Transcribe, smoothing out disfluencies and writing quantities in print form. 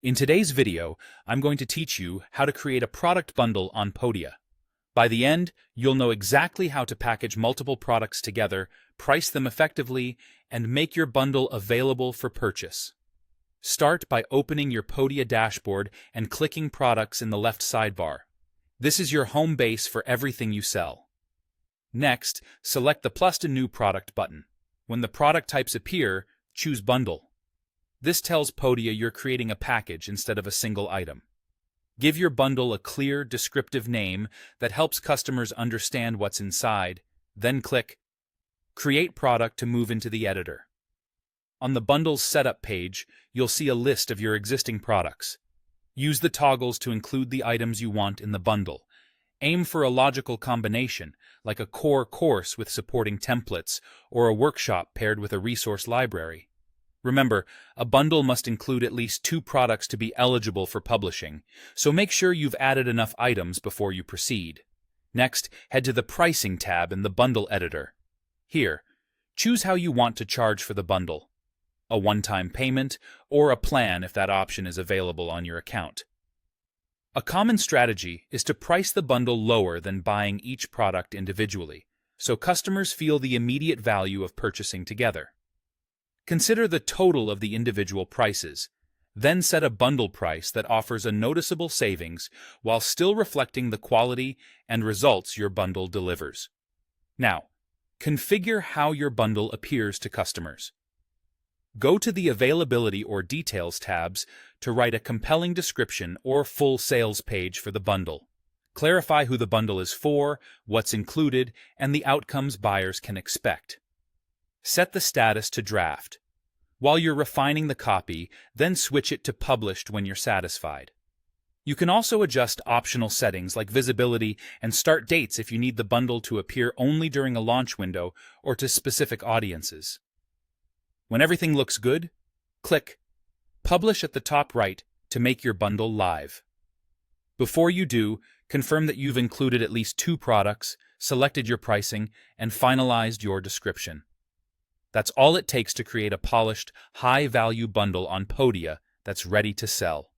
In today's video, I'm going to teach you how to create a product bundle on Podia. By the end, you'll know exactly how to package multiple products together, price them effectively, and make your bundle available for purchase. Start by opening your Podia dashboard and clicking Products in the left sidebar. This is your home base for everything you sell. Next, select the Plus to New Product button. When the product types appear, choose Bundle. This tells Podia you're creating a package instead of a single item. Give your bundle a clear, descriptive name that helps customers understand what's inside, then click Create Product to move into the editor. On the bundle's setup page, you'll see a list of your existing products. Use the toggles to include the items you want in the bundle. Aim for a logical combination, like a core course with supporting templates or a workshop paired with a resource library. Remember, a bundle must include at least 2 products to be eligible for publishing, so make sure you've added enough items before you proceed. Next, head to the Pricing tab in the Bundle Editor. Here, choose how you want to charge for the bundle: a one-time payment or a plan if that option is available on your account. A common strategy is to price the bundle lower than buying each product individually, so customers feel the immediate value of purchasing together. Consider the total of the individual prices, then set a bundle price that offers a noticeable savings while still reflecting the quality and results your bundle delivers. Now, configure how your bundle appears to customers. Go to the Availability or Details tabs to write a compelling description or full sales page for the bundle. Clarify who the bundle is for, what's included, and the outcomes buyers can expect. Set the status to Draft. While you're refining the copy, then switch it to Published when you're satisfied. You can also adjust optional settings like visibility and start dates if you need the bundle to appear only during a launch window or to specific audiences. When everything looks good, click Publish at the top right to make your bundle live. Before you do, confirm that you've included at least 2 products, selected your pricing, and finalized your description. That's all it takes to create a polished, high-value bundle on Podia that's ready to sell.